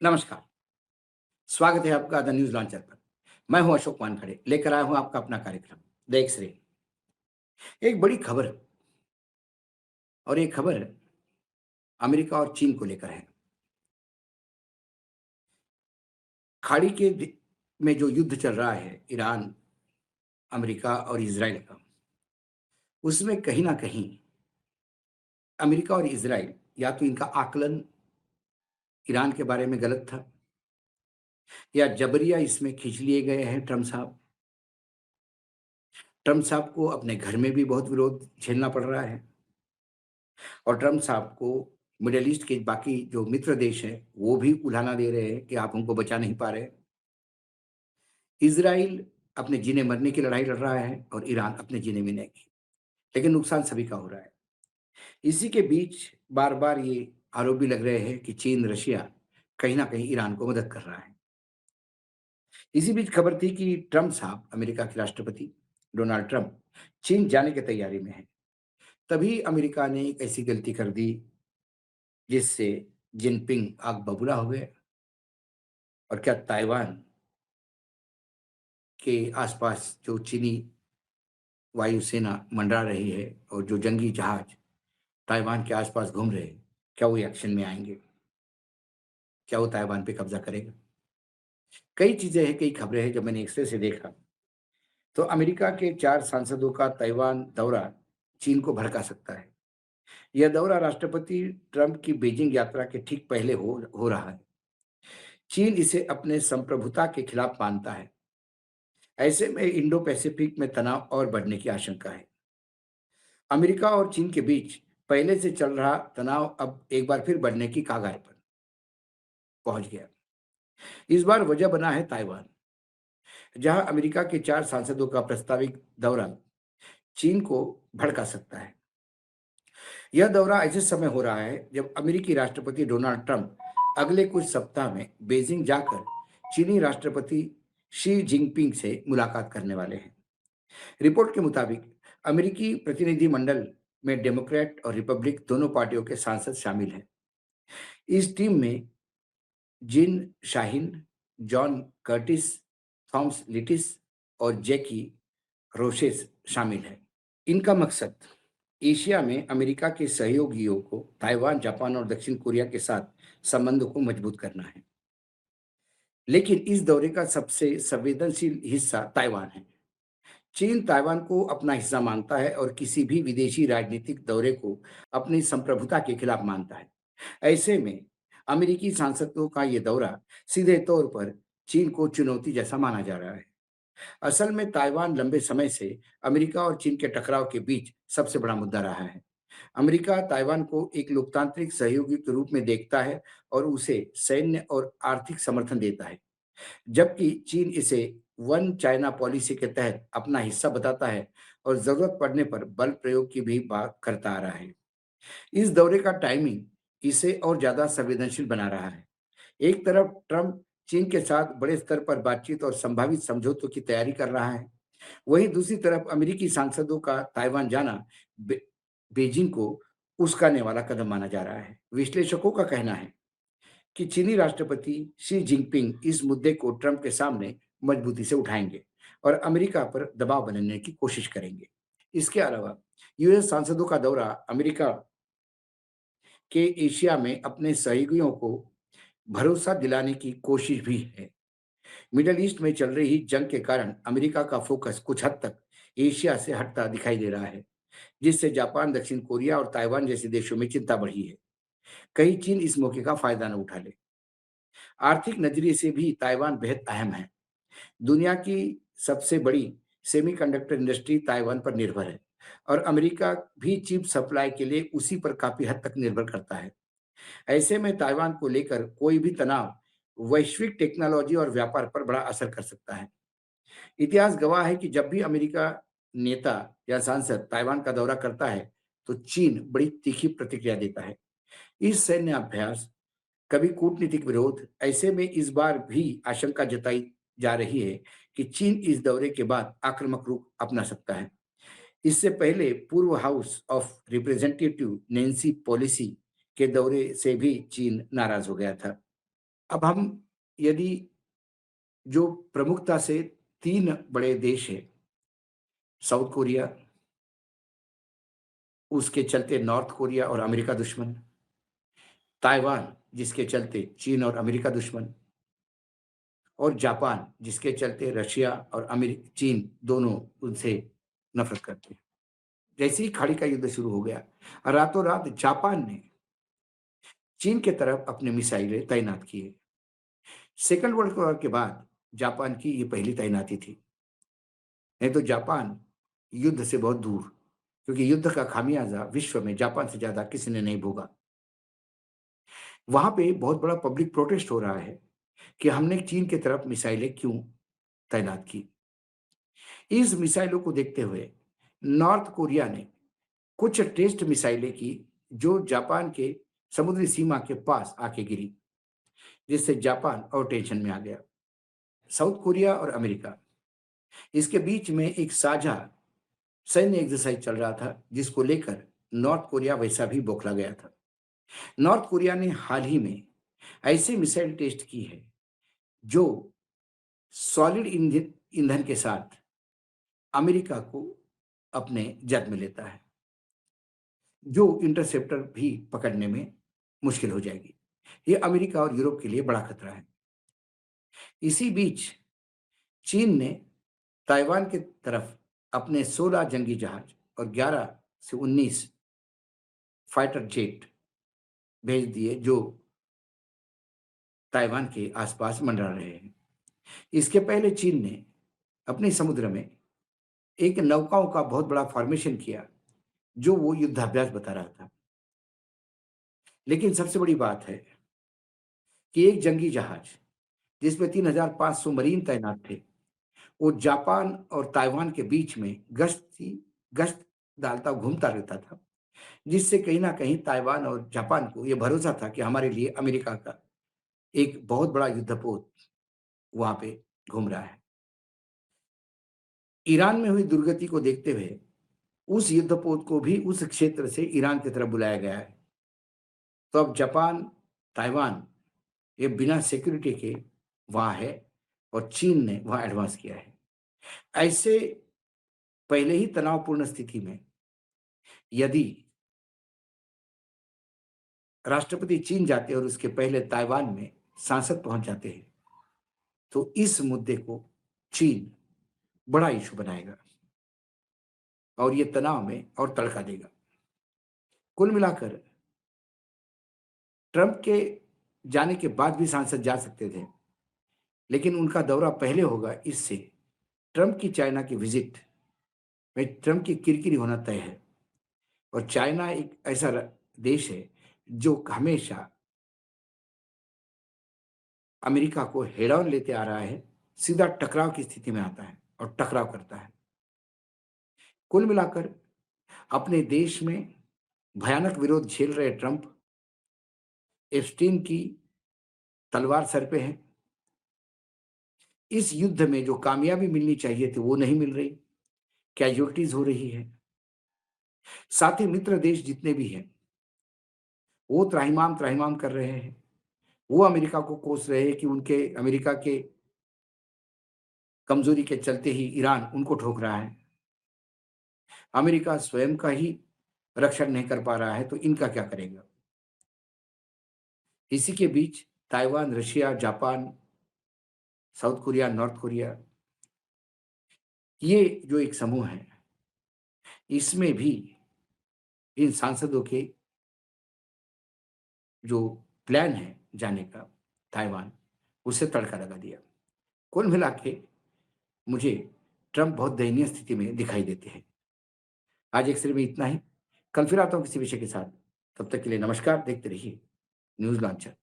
नमस्कार, स्वागत है आपका द न्यूज़ लॉन्चर पर। मैं हूं अशोक वानखड़े, लेकर आया हूं आपका अपना कार्यक्रम द एक्स-रे। एक बड़ी खबर और ये खबर अमेरिका और चीन को लेकर है। खाड़ी के में जो युद्ध चल रहा है ईरान, अमेरिका और इज़राइल का, उसमें कहीं न कहीं अमेरिका और इज़राइल या तो इनका आकलन ईरान के बारे में गलत था या जबरिया इसमें खींच लिए गए हैं ट्रम्प साहब। ट्रम्प साहब को अपने घर में भी बहुत विरोध झेलना पड़ रहा है। और ट्रम्प साहब को मिडल ईस्ट के बाकी जो मित्र देश हैं, वो भी उलाहना दे रहे हैं कि आप हमको बचा नहीं पा रहे। इज़राइल अपने जीने-मरने की लड़ाई लड़ रहा है और ईरान अपने जीने-मिलने की। लेकिन नुकसान सभी का हो रहा है। इसी के बीच बार-बार ये आरोप भी लग रहे हैं कि चीन, रशिया कहीं न कहीं ईरान को मदद कर रहा है। इसी बीच खबर थी कि ट्रम्प साहब, अमेरिका के राष्ट्रपति डोनाल्ड ट्रम्प, चीन जाने की तैयारी में हैं। तभी अमेरिका ने एक ऐसी गलती कर दी, जिससे जिनपिंग आग बबूला हो गए। और क्या ताइवान के आसपास जो चीनी वायुसेना मंडरा रही है और जो जंगी जहाज ताइवान के आसपास घूम रहे हैं, क्या वो एक्शन में आएँगे? क्या वो ताइवान पे कब्ज़ा करेगा? कई चीज़ें हैं, कई खबरें हैं, जब मैंने एक्स-रे से देखा, तो अमेरिका के 4 सांसदों का ताइवान दौरा चीन को भड़का सकता है। यह दौरा राष्ट्रपति ट्रंप की बीजिंग यात्रा के ठीक पहले हो रहा है। चीन इसे अपने संप्रभुता के खिलाफ मानता है। ऐसे में इंडो पैसिफिक में तनाव और बढ़ने की आशंका है। अमेरिका और चीन के बीच पहले से चल रहा तनाव अब एक बार फिर बढ़ने की कगार पर पहुंच गया। इस बार वजह बना है ताइवान, जहां अमेरिका के 4 सांसदों का प्रस्तावित दौरा चीन को भड़का सकता है। यह दौरा ऐसे समय हो रहा है जब अमेरिकी राष्ट्रपति डोनाल्ड ट्रंप अगले कुछ सप्ताह में बीजिंग जाकर चीनी राष्ट्रपति शी जिनपिंग से मुलाकात करने वाले हैं। रिपोर्ट के मुताबिक अमेरिकी प्रतिनिधिमंडल में डेमोक्रेट और रिपब्लिक दोनों पार्टियों के सांसद शामिल हैं। इस टीम में जिन शाहीन, जॉन कर्टिस, थॉमस लिटिस और जैकी रोशेस शामिल हैं। इनका मकसद एशिया में अमेरिका के सहयोगियों को ताइवान, जापान और दक्षिण कोरिया के साथ संबंधों को मजबूत करना है। लेकिन इस दौरे का सबसे संवेदनशील हिस्सा ताइवान है। चीन ताइवान को अपना हिस्सा मानता है और किसी भी विदेशी राजनीतिक दौरे को अपनी संप्रभुता के खिलाफ मानता है। ऐसे में अमेरिकी सांसदों का ये दौरा सीधे तौर पर चीन को चुनौती जैसा माना जा रहा है। असल में ताइवान लंबे समय से अमेरिका और चीन के टकराव के बीच सबसे बड़ा मुद्दा रहा है। अमेरिका ताइवान को एक लोकतांत्रिक सहयोगी के रूप में देखता है और उसे सैन्य और आर्थिक समर्थन देता है। जबकि चीन इसे वन चाइना पॉलिसी के तहत अपना हिस्सा बताता है और जरूरत पड़ने पर बल प्रयोग की भी बात करता आ रहा है। इस दौरे का टाइमिंग इसे और ज्यादा संवेदनशील बना रहा है। एक तरफ ट्रंप चीन के साथ बड़े स्तर पर बातचीत और संभावित समझौतों की तैयारी कर रहा है, वहीं दूसरी तरफ अमेरिकी सांसदों का ताइवान जाना बे, बीजिंग को उकसाने वाला कदम माना जा रहा है। विश्लेषकों का कहना है कि चीनी राष्ट्रपति शी जिनपिंग इस मुद्दे को ट्रंप के सामने मजबूती से उठाएंगे और अमेरिका पर दबाव बनाने की कोशिश करेंगे। इसके अलावा यूएस सांसदों का दौरा अमेरिका के एशिया में अपने सहयोगियों को भरोसा दिलाने की कोशिश भी है। मिडल ईस्ट में चल रही जंग के कारण अमेरिका का फोकस कुछ हद तक एशिया से हटता दिखाई दे रहा है, जिससे जापान, दक्षिण कोरिया और ताइवान जैसे देशों में चिंता बढ़ी है। कहीं चीन इस मौके का फायदा न उठा ले। आर्थिक नजरिए से भी ताइवान बेहद अहम है। दुनिया की सबसे बड़ी सेमीकंडक्टर इंडस्ट्री ताइवान पर निर्भर है और अमेरिका भी चिप सप्लाई के लिए उसी पर काफी हद तक निर्भर करता है। ऐसे में ताइवान को लेकर कोई भी तनाव वैश्विक टेक्नोलॉजी और व्यापार पर बड़ा असर कर सकता है। इतिहास गवाह है कि जब भी अमेरिका नेता या सांसद ताइवान का दौरा करता है, तो चीन बड़ी तीखी प्रतिक्रिया देता है। इस सैन्य अभ्यास, कभी कूटनीतिक विरोध, ऐसे में इस बार भी आशंका जताई जा रही है कि चीन इस दौरे के बाद आक्रामक रूप अपना सकता है। इससे पहले पूर्व house of representative Nancy Pelosi के दौरे से भी चीन नाराज हो गया था। अब हम यदि जो प्रमुखता से 3 बड़े देश हैं, साउथ कोरिया, उसके चलते नॉर्थ कोरिया और अमेरिका दुश्मन, ताइवान जिसके चलते चीन और अमेरिका दुश्मन, और जापान जिसके चलते रशिया और चीन दोनों उनसे नफ़रत करते हैं। जैसे ही खाड़ी का युद्ध शुरू हो गया, रातों-रात जापान ने चीन के तरफ अपने मिसाइलें तैनात किए। सेकंड वर्ल्ड वॉर के बाद जापान की ये पहली तैनाती थी। नहीं तो जापान युद्ध से बहुत दूर, क्योंकि युद्ध का खामियाज़ा विश्व में जापान से ज़्यादा किसी ने नहीं भोगा। वहाँ पे बहुत बड़ा पब्लिक प्रोटेस्ट हो रहा है कि हमने चीन की तरफ मिसाइलें क्यों तैनात की। इस मिसाइलों को देखते हुए नॉर्थ कोरिया ने कुछ टेस्ट मिसाइलें की, जो जापान के समुद्री सीमा के पास आके गिरी, जिससे जापान और टेंशन में आ गया। साउथ कोरिया और अमेरिका, इसके बीच में एक साझा सैन्य एक्सरसाइज चल रहा था, जिसको लेकर नॉर्थ कोरिया वैसा भी बौखला गया था। नॉर्थ कोरिया ने हाल ही में ऐसे मिसाइल टेस्ट की है, जो सॉलिड ईंधन के साथ अमेरिका को अपने जद में लेता है, जो इंटरसेप्टर भी पकड़ने में मुश्किल हो जाएगी। ये अमेरिका और यूरोप के लिए बड़ा खतरा है। इसी बीच चीन ने ताइवान की तरफ अपने 16 जंगी जहाज और 11 से 19 फाइटर जेट भेज दिए, जो ताइवान के आसपास मंडरा रहे हैं। इसके पहले चीन ने अपने समुद्र में एक नौकाओं का बहुत बड़ा फॉर्मेशन किया, जो वो युद्धाभ्यास बता रहा था। लेकिन सबसे बड़ी बात है कि एक जंगी जहाज, जिसमें 3,500 मरीन तैनात थे, वो जापान और ताइवान के बीच में गश्त डालता घूमता रहता था, जिससे कहीं न कहीं ताइवान और जापान को ये भरोसा था कि हमारे लिए अमेरिका का एक बहुत बड़ा युद्धपोत वहाँ पे घूम रहा है। ईरान में हुई दुर्गति को देखते हुए उस युद्धपोत को भी उस क्षेत्र से ईरान की तरफ बुलाया गया है। तो अब जापान, ताइवान ये बिना सिक्योरिटी के वहाँ है, और चीन ने वहाँ एडवांस किया है। ऐसे पहले ही तनावपूर्ण स्थिति में यदि राष्ट्रपति चीन जाते और उसके पहले ताइवान में सांसद पहुँच जाते हैं, तो इस मुद्दे को चीन बड़ा इश्यू बनाएगा और ये तनाव में और तड़का देगा। कुल मिलाकर ट्रंप के जाने के बाद भी सांसद जा सकते थे, लेकिन उनका दौरा पहले होगा, इससे ट्रंप की चाइना की विजिट में ट्रंप की किरकिरी होना तय है। और चाइना एक ऐसा देश है जो हमेशा अमेरिका को हेड ऑन लेते आ रहा है, सीधा टकराव की स्थिति में आता है और टकराव करता है। कुल मिलाकर अपने देश में भयानक विरोध झेल रहे ट्रंप, एप्स्टीन की तलवार सर पे है। इस युद्ध में जो कामयाबी मिलनी चाहिए थी वो नहीं मिल रही, कैजुअल्टीज हो रही है। साथ ही मित्र देश जितने भी हैं, वो त्राहिमाम त्राहिमाम कर रहे हैं। वो अमेरिका को कोस रहे हैं कि उनके अमेरिका के कमजोरी के चलते ही ईरान उनको ठोक रहा है। अमेरिका स्वयं का ही रक्षण नहीं कर पा रहा है, तो इनका क्या करेगा? इसी के बीच Taiwan, Russia, Japan, South Korea, North Korea, ये जो एक समूह है, इसमें भी इन सांसदों के जो प्लान है जाने का ताइवान, उसे तड़का लगा दिया। कुल मिला के मुझे ट्रंप बहुत दयनीय स्थिति में दिखाई देते हैं। आज एक सिर्फ में इतना ही। कल फिर आता हूँ किसी विषय के साथ। तब तक के लिए नमस्कार। देखते रहिए न्यूज़ लॉन्चर।